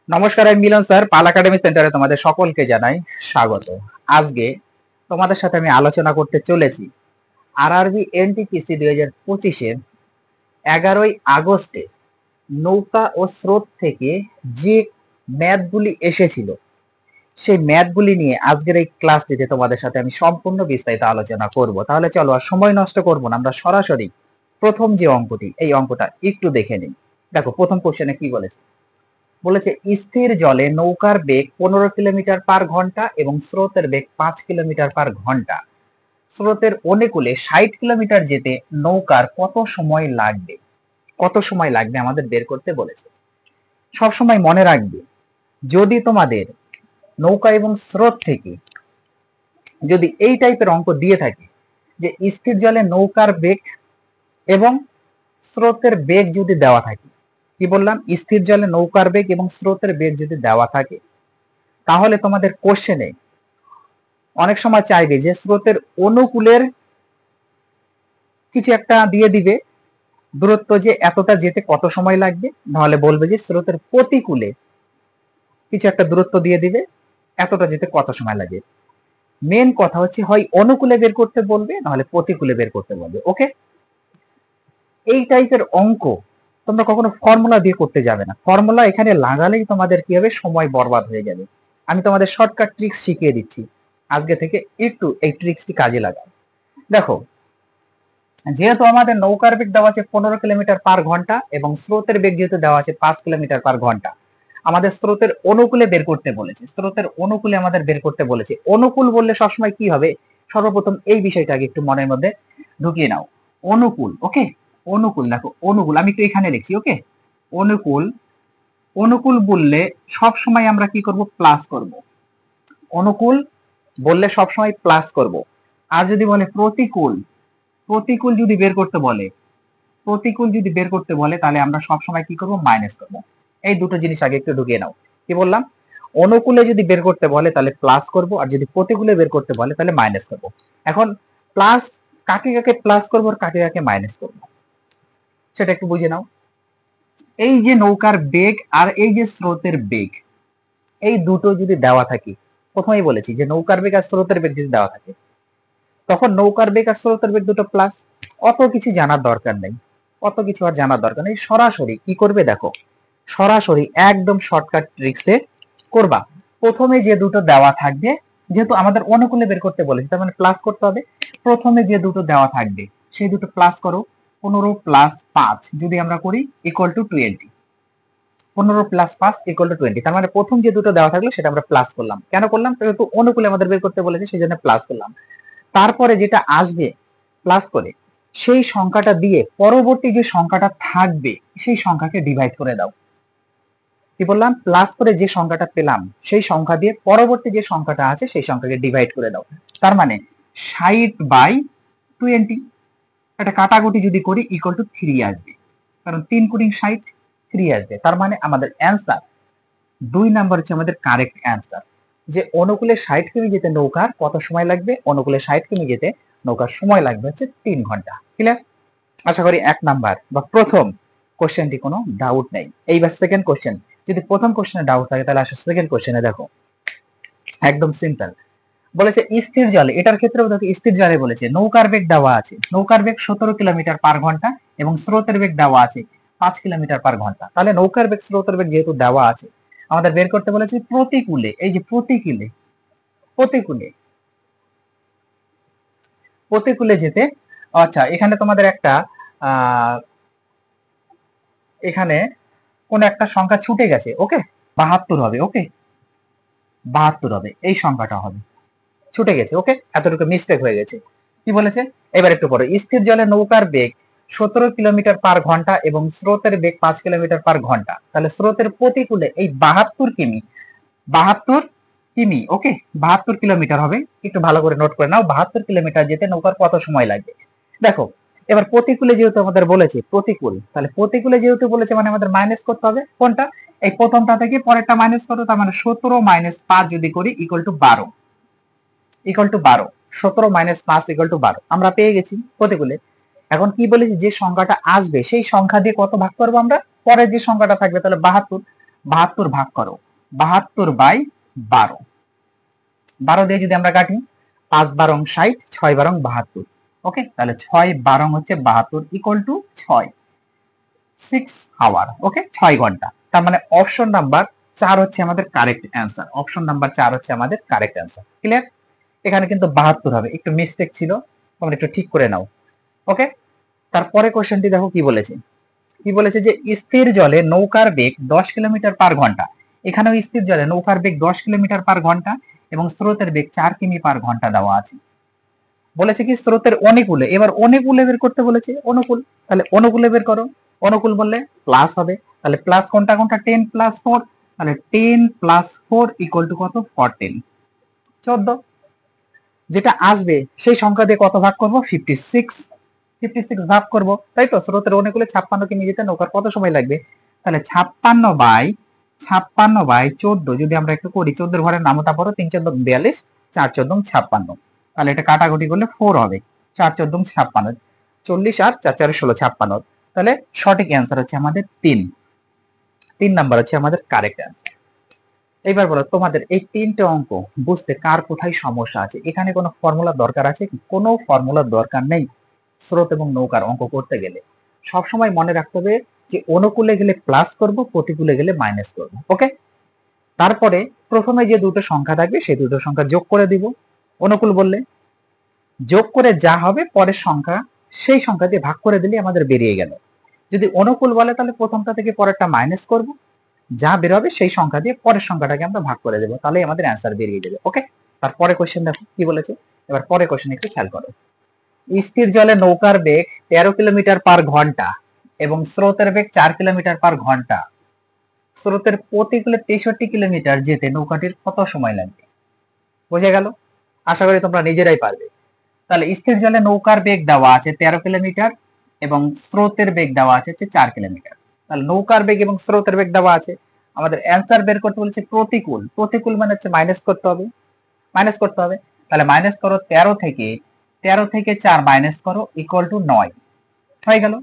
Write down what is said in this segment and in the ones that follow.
নমস্কার, আমি মিলন স্যার। পাল একাডেমি সেন্টারে তোমাদের সকলকে জানাই স্বাগত। আজকে তোমাদের সাথে আমি আলোচনা করতে চলেছি আরআরবি এনটিপিসি 2025-এর 11ই আগস্টে নৌকা ও স্রোত থেকে যে ম্যাথগুলি এসেছিল সেই ম্যাথগুলি নিয়ে আজকের এই ক্লাসটিতে তোমাদের সাথে আমি সম্পূর্ণ বিস্তারিত আলোচনা করব। তাহলে চলো আর সময় নষ্ট করব না, আমরা সরাসরি প্রথম যে অঙ্কটি এই অঙ্কটা একটু দেখে নিই। দেখো প্রথম কোশ্চেনে কি বলেছে, বলেছে স্থির জলে নৌকার বেগ 15 কিলোমিটার/ঘন্টা এবং স্রোতের বেগ 5 কিলোমিটার/ঘন্টা। স্রোতের অনুকূলে 60 কিলোমিটার যেতে নৌকার কত সময় লাগবে? কত সময় লাগবে আমাদের বের করতে বলেছে। সব সময় মনে রাখবে, যদি তোমাদের নৌকা এবং স্রোত থেকে যদি এই টাইপের অঙ্ক দিয়ে থাকে যে স্থির জলে নৌকার বেগ এবং স্রোতের বেগ যদি দেওয়া থাকে, কি বললাম, স্থির জলে নৌকার বেগ এবং স্রোতের বেগ যদি দেওয়া থাকে, তাহলে তোমাদের কোশ্চেনে অনেক সময় চাইবে যে স্রোতের অনুকূলের কিছু একটা দিয়ে দিবে, দূরত্ব যে এতটা যেতে কত সময় লাগবে, নাহলে বলবে যে স্রোতের প্রতিকূলে কিছু একটা দূরত্ব দিয়ে দিবে, এতটা যেতে কত সময় লাগে। মেন কথা হচ্ছে হয় অনুকূলে বের করতে বলবে, নাহলে প্রতিকূলে বের করতে বলবে। ওকে, এই টাইপের অঙ্ক তোমরা কখনো ফর্মুলা দিয়ে করতে যাবে না। ফর্মুলা এখানে লাগালেই তোমাদের কি হবে, সময় বরবাদ হয়ে যাবে। আমি তোমাদের শর্টকাট ট্রিক্স শিখিয়ে দিচ্ছি, আজকে থেকে একটু এই ট্রিক্সটি কাজে লাগাও। দেখো, যেহেতু আমাদের নৌকার বেগ দেওয়া আছে 15 কিলোমিটার/ঘন্টা এবং স্রোতের বেগ যেহেতু দেওয়া আছে 5 কিলোমিটার/ঘন্টা, আমাদের স্রোতের অনুকূলে বের করতে বলেছে। স্রোতের অনুকূলে আমাদের বের করতে বলেছে। অনুকূল বললে সবসময় কি হবে, সর্বপ্রথম এই বিষয়টাকে একটু মনের মধ্যে ঢুকিয়ে নাও। অনুকূল, ওকে, অনুকূল। দেখো অনুকূল আমি একটু এখানে লিখছি। ওকে, অনুকূল, অনুকূল বললে সব সময় আমরা কি করব, প্লাস করব। অনুকূল বললে সব সময় প্লাস করব। আর যদি বলে প্রতিকূল, প্রতিকূল যদি বের করতে বলে, প্রতিকূল যদি বের করতে বলে, তাহলে আমরা সব সময় কি করব, মাইনাস করব। এই দুটো জিনিস আগে একটু ঢুকিয়ে নাও। কি বললাম, অনুকূলে যদি বের করতে বলে তাহলে প্লাস করব, আর যদি প্রতিকূলে বের করতে বলে তাহলে মাইনাস করব। এখন প্লাস কাকে কাকে প্লাস করব আর কাকে কাকে মাইনাস করব সেটা একটু বুঝে নাও। এই যে নৌকার বেগ আর এই যে স্রোতের বেগ, এই দুটো যদি দেওয়া থাকে, প্রথমেই বলেছি যে নৌকার বেগ আর স্রোতের বেগ যদি দেওয়া থাকে, তখন নৌকার বেগ আর স্রোতের বেগ দুটো প্লাস। অত কিছু জানার দরকার নেই, অত কিছু আর জানার দরকার নেই। সরাসরি কি করবে দেখো, সরাসরি একদম শর্টকাট ট্রিক্সে করবা। প্রথমে যে দুটো দেওয়া থাকবে, যেহেতু আমাদের অনুকূলে বের করতে বলেছে তার মানে প্লাস করতে হবে, প্রথমে যে দুটো দেওয়া থাকবে সেই দুটো প্লাস করো। 15+5 যদি আমরা করি ইকুয়াল টু 20। 15+5 = 20, তার মানে প্রথম যে দুটো দেওয়া থাকলো সেটা আমরা প্লাস করলাম। কেন করলাম, যেহেতু অনুকূলে আমাদের বের করতে বলেছে সেই জন্য প্লাস করলাম। তারপরে যেটা আসবে প্লাস করে, সেই সংখ্যাটা দিয়ে পরবর্তী যে সংখ্যাটা থাকবে সেই সংখ্যাকে ডিভাইড করে দাও। কি বললাম, প্লাস করে যে সংখ্যাটা পেলাম সেই সংখ্যা দিয়ে পরবর্তী যে সংখ্যাটা আছে সেই সংখ্যাকে ডিভাইড করে দাও। তার মানে 60/20, একটা কাটাকুটি যদি করি ইকুয়াল টু 3 আসবে, কারণ 3 × 60 3 আসবে। তার মানে আমাদের অ্যান্সার 2 নাম্বার হচ্ছে আমাদের কারেক্ট অ্যান্সার। যে অনুকূলে 60 কিমি যেতে নৌকার কত সময় লাগবে, অনুকূলে 60 কিমি যেতে নৌকার সময় লাগবে হচ্ছে 3 ঘন্টা। ক্লিয়ার? আশা করি 1 নাম্বার বা প্রথম কোশ্চেনটি কোনো ডাউট নেই। এইবার সেকেন্ড কোশ্চেন, যদি প্রথম কোশ্চেনে ডাউট থাকে তাহলে আসো সেকেন্ড কোশ্চেনে। দেখো একদম সিম্পল, বলেছে স্থির জলে, এটার ক্ষেত্রেও দেখো স্থির জলে বলেছে নৌকার বেগ দেওয়া আছে, নৌকার বেগ 17 কিলোমিটার/ঘন্টা এবং স্রোতের বেগ দেওয়া আছে 5 কিলোমিটার/ঘন্টা। তাহলে নৌকার বেগ স্রোতের বেগ যেহেতু দেওয়া আছে, আমাদের বের করতে বলেছে প্রতিকূলে। এই যে প্রতিকূলে, প্রতিকূলে, প্রতিকূলে যেতে, আচ্ছা এখানে তোমাদের একটা এখানে কোন একটা সংখ্যা ছুটে গেছে। ওকে, 72 হবে। ওকে, 72 হবে, এই সংখ্যাটা হবে, ছুটে গেছে। ওকে, এতটুকু মিস্টেক হয়ে গেছে। কি বলেছে এবার একটু পরে, স্থির জলে নৌকার বেগ 17 কিলোমিটার/ঘন্টা এবং স্রোতের বেগ 5 কিলোমিটার/ঘন্টা। তাহলে স্রোতের প্রতিকূলে এই 72 কিমি, 72 কিমি, ওকে 72 কিলোমিটার হবে। একটু ভালো করে নোট করে নাও, 72 কিলোমিটার যেতে নৌকার কত সময় লাগবে। দেখো এবার প্রতিকূলে যেহেতু আমাদের বলেছে প্রতিকূল, তাহলে প্রতিকূলে যেহেতু বলেছে মানে আমাদের মাইনাস করতে হবে। কোনটা, এই প্রথমটা থেকে পরেরটা মাইনাস করো। তার মানে 17 - 5 যদি করি equal to 12, equal to 12। 17 - 5 equal to 12 আমরা পেয়ে গেছি প্রতিকূলে। এখন কি বলেছি, যে সংখ্যাটা আসবে সেই সংখ্যা দিয়ে কত ভাগ করবো আমরা, পরের যে সংখ্যাটা থাকবে, তাহলে 72। 72 ভাগ করো 72/12, 12 দিয়ে যদি আমরা কাটি 5 12 60, 6 12 72। ওকে, তাহলে 6 12 হচ্ছে 72 ইকুয়াল টু 6, 6 আওয়ার। ওকে, 6 ঘন্টা। তার মানে অপশন নাম্বার 4 হচ্ছে আমাদের কারেক্ট অ্যান্সার। অপশন নাম্বার 4 হচ্ছে আমাদের কারেক্ট অ্যান্সার। ক্লিয়ার? এখানে কিন্তু 72 হবে, একটু মিস্টেক ছিল, তোমরা একটু ঠিক করে নাও। ওকে, তারপরে কোশ্চেনটি দেখো কি বলেছে। কি বলেছে যে স্থির জলে নৌকার বেগ 10 কিলোমিটার পার ঘন্টা। এখানেও স্থির জলে নৌকার বেগ 10 কিলোমিটার পার ঘন্টা এবং স্রোতের বেগ 4 কিমি পার ঘন্টা দেওয়া আছে। বলেছে কি স্রোতের অনুকূলে, এবার অনুকূলে বের করতে বলেছে। অনুকূল, তাহলে অনুকূলে বের করো। অনুকূল বললে প্লাস হবে, তাহলে প্লাস কোনটা কোনটা, 10 প্লাস 4, তাহলে 10 প্লাস 4 ইকুয়াল টু কত, 14, 14। যেটা আসবে সেই সংখ্যা দিয়ে কত ভাগ করব, 56, 56 ভাগ করব, তাই তো। স্রোতের অনুকূলে 56 কে নিয়ে যেতে নৌকার কত সময় লাগবে, তাহলে 56/14 যদি আমরা একটু করি, 14 ঘরের নামতা পড়ো, 3 14 42, 4 14 56, তাহলে এটা কাটাকুটি করলে 4 হবে, 4 14 56, 40 আর 4 4 16 56। তাহলে সঠিক অ্যান্সার হচ্ছে আমাদের 3 নাম্বার হচ্ছে আমাদের কারেক্ট অ্যান্সার। এবার বলো তোমাদের এই 3টে অঙ্ক বুঝতে কার কোথায় সমস্যা আছে। এখানে কোনো ফর্মুলা দরকার আছে কি? কোনো ফর্মুলার দরকার নেই স্রোত এবং নৌকার অঙ্ক করতে গেলে। সবসময় মনে রাখতে হবে যে অনুকূলে গেলে প্লাস করব, প্রতিকূলে গেলে মাইনাস করব। ওকে, তারপরে প্রথমে যে দুটো সংখ্যা থাকবে সেই দুটো সংখ্যা যোগ করে দিব। অনুকূল বললে যোগ করে যা হবে পরের সংখ্যা সেই সংখ্যা দিয়ে ভাগ করে দিলে আমাদের বেরিয়ে গেল। যদি অনুকূল বলে তাহলে প্রথমটা থেকে পরেরটা মাইনাস করব, যা বের হবে সেই সংখ্যা দিয়ে পরের সংখ্যাটাকে আমরা ভাগ করে দেবো, তাহলে আমাদের অ্যান্সার বেরিয়ে যাবে। ওকে, তারপরে কোশ্চেন দেখো কি বলেছে। এবার পরে কোশ্চেন একটু খেয়াল করো। স্থির জলে নৌকার বেগ 13 কিলোমিটার পার ঘন্টা এবং স্রোতের বেগ 4 কিলোমিটার পার ঘন্টা। স্রোতের প্রতিকূলে 63 কিলোমিটার যেতে নৌকাটির কত সময় লাগবে? বুঝে গেল? আশা করি তোমরা নিজেরাই পারবে। তাহলে স্থির জলে নৌকার বেগ দেওয়া আছে 13 কিলোমিটার এবং স্রোতের বেগ দেওয়া আছে 4 কিলোমিটার। তাহলে নৌকার বেগ এবং স্রোতের বেগ দেওয়া আছে, আমাদের অ্যান্সার বের করতে বলেছে প্রতিকূল। প্রতিকূল মানে হচ্ছে মাইনাস করতে হবে, মাইনাস করতে হবে। তাহলে মাইনাস করো 13 থেকে 4 মাইনাস করো ইকুয়াল টু 9, হয়ে গেল।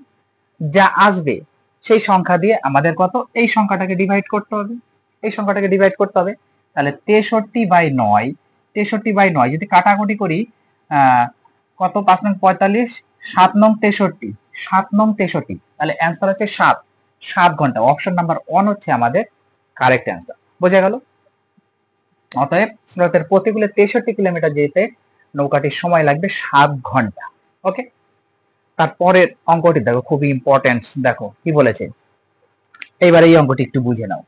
যা আসবে সেই সংখ্যা দিয়ে আমাদের কত, এই সংখ্যাটাকে ডিভাইড করতে হবে, এই সংখ্যাটাকে ডিভাইড করতে হবে। তাহলে 63/9, 63/9 যদি কাটাকুটি করি কত, 5 নং 45, 7 নং 63, 7 নং 63, তাহলে অ্যান্সার হচ্ছে 7 ঘন্টা। অপশন নাম্বার 1 হচ্ছে আমাদের কারেক্ট অ্যান্সার। বোঝা গেল? অতএব স্রোতের প্রতিকূলে 63 কিলোমিটার যেতে নৌকাটির সময় লাগবে 7 ঘন্টা। ওকে, তারপরের অঙ্কটি দেখো, খুবই ইম্পর্টেন্ট। দেখো কি বলেছে, এইবার এই অঙ্কটি একটু বুঝে নাও।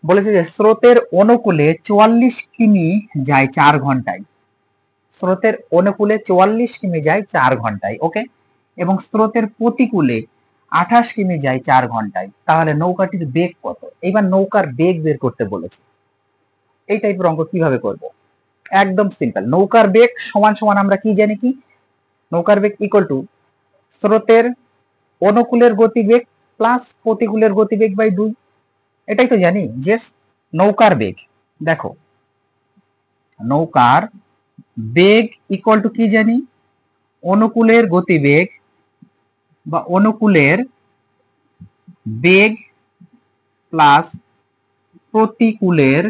বলেছে যে স্রোতের অনুকূলে 44 কিমি যায় 4 ঘন্টায়। স্রোতের অনুকূলে 44 কিমি যায় 4 ঘন্টায়। ওকে, এবং স্রোতের প্রতিকূলে 28 কিমি যায় 4 ঘন্টায়। তাহলে নৌকাটির বেগ কত? এবার নৌকার বেগ বের করতে বলেছে। এই টাইপের অঙ্ক কিভাবে করব? একদম সিম্পল। নৌকার বেগ সমান সমান আমরা কি জানি, কি নৌকার বেগ ইকুয়াল টু স্রোতের অনুকূলের গতিবেগ প্লাস প্রতিকূলের গতিবেগ বাই 2। এটাই তো জানি যে নৌকার বেগ, দেখো নৌকার বেগ ইকুয়াল টু কি জানি, অনুকূলের গতিবেগ বা অনুকূলের বেগ প্লাস প্রতিকূলের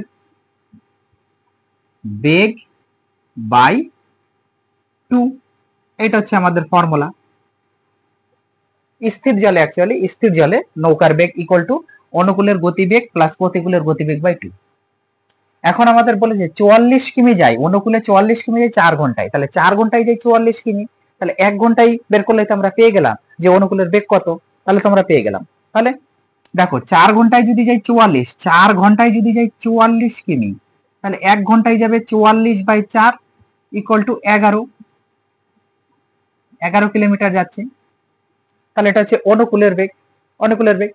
বেগ বাই 2। এটা হচ্ছে আমাদের ফর্মুলা। স্থির জলে অ্যাকচুয়ালি স্থির জলে নৌকার বেগ ইকুয়াল টু অনুকূলের গতিবেগ প্লাস প্রতিকূলের গতিবেগ বাই 2। এখন আমাদের বলে যে 44 কিমি যায় অনুকূলে, 44 কিমি যায় 4 ঘন্টায়, তাহলে 4 ঘন্টায় যায় 44 কিমি, তাহলে 1 ঘন্টায় বের করলে তো আমরা পেয়ে গেলাম যে অনুকূলের বেগ কত, তাহলে তোমরা পেয়ে গেলাম। তাহলে দেখো 4 ঘন্টায় যদি যায় 44, 4 ঘন্টায় যদি যায় 44 কিমি, তাহলে 1 ঘন্টায় যাবে 44/4 ইকুয়াল টু 11 কিলোমিটার যাচ্ছে। তাহলে এটা হচ্ছে অনুকূলের বেগ, অনুকূলের বেগ।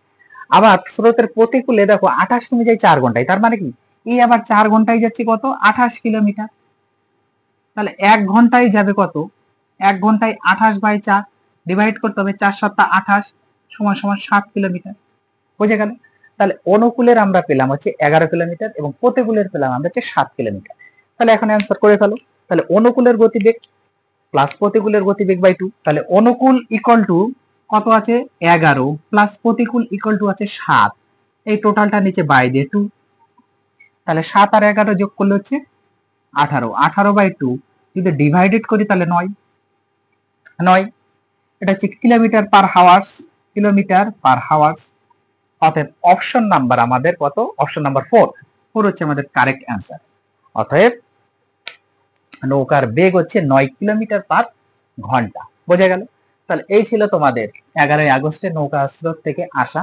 আবার স্রোতের প্রতিকূলে দেখো 28 কিমি যায় 4 ঘন্টায়, তার মানে কি এই আবার 4 ঘন্টায় যাচ্ছে কত, 28 কিলোমিটার। তাহলে 1 ঘন্টায় যাবে কত, 1 ঘন্টায় 28/4 ডিভাইড করতে হবে, 4 7 28 সমান সমান 7 কিলোমিটার। বুঝে গেল? তাহলে অনুকূলের আমরা পেলাম হচ্ছে 11 কিলোমিটার এবং প্রতিকূলের পেলাম আমরা হচ্ছে 7 কিলোমিটার। তাহলে এখন অ্যান্সার করে ফেলো। তাহলে অনুকূলের গতিবেগ প্লাস প্রতিকূলের গতিবেগ বাই 2, তাহলে অনুকূল ইকুয়াল টু কত আছে 11 প্লাস প্রতিকূল ইকুয়াল টু আছে 7, এই টোটালটা নিচে বাই দিয়ে 2, তাহলে 7 আর 11 যোগ করলে হচ্ছে 18, 18/2 যদি ডিভাইডেড করি তাহলে 9, এটা হচ্ছে কিলোমিটার পার হাওয়ার্স, কিলোমিটার পার হাওয়ার্স। অতএব অপশন নাম্বার আমাদের কত? অপশন নাম্বার 4 হচ্ছে আমাদের কারেক্ট অ্যান্সার। অতএব নৌকার বেগ হচ্ছে 9 কিলোমিটার পার ঘন্টা। বোঝা গেল? তাহলে এই ছিল তোমাদের 11ই আগস্টে নৌকা স্রোত থেকে আসা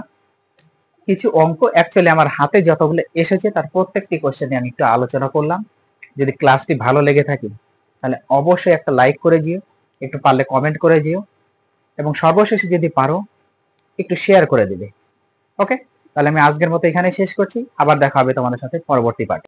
কিছু অঙ্ক। অ্যাকচুয়ালি আমার হাতে যতগুলো এসেছে তার প্রত্যেকটি কোশ্চেনে আমি একটু আলোচনা করলাম। যদি ক্লাসটি ভালো লেগে থাকে তাহলে অবশ্যই একটা লাইক করে দিও, একটু পারলে কমেন্ট করে দিও, এবং সর্বশেষে যদি পারো একটু শেয়ার করে দিবে। ওকে, তাহলে আমি আজকের মতো এখানে শেষ করছি। আবার দেখা হবে তোমাদের সাথে পরবর্তী পার্টে।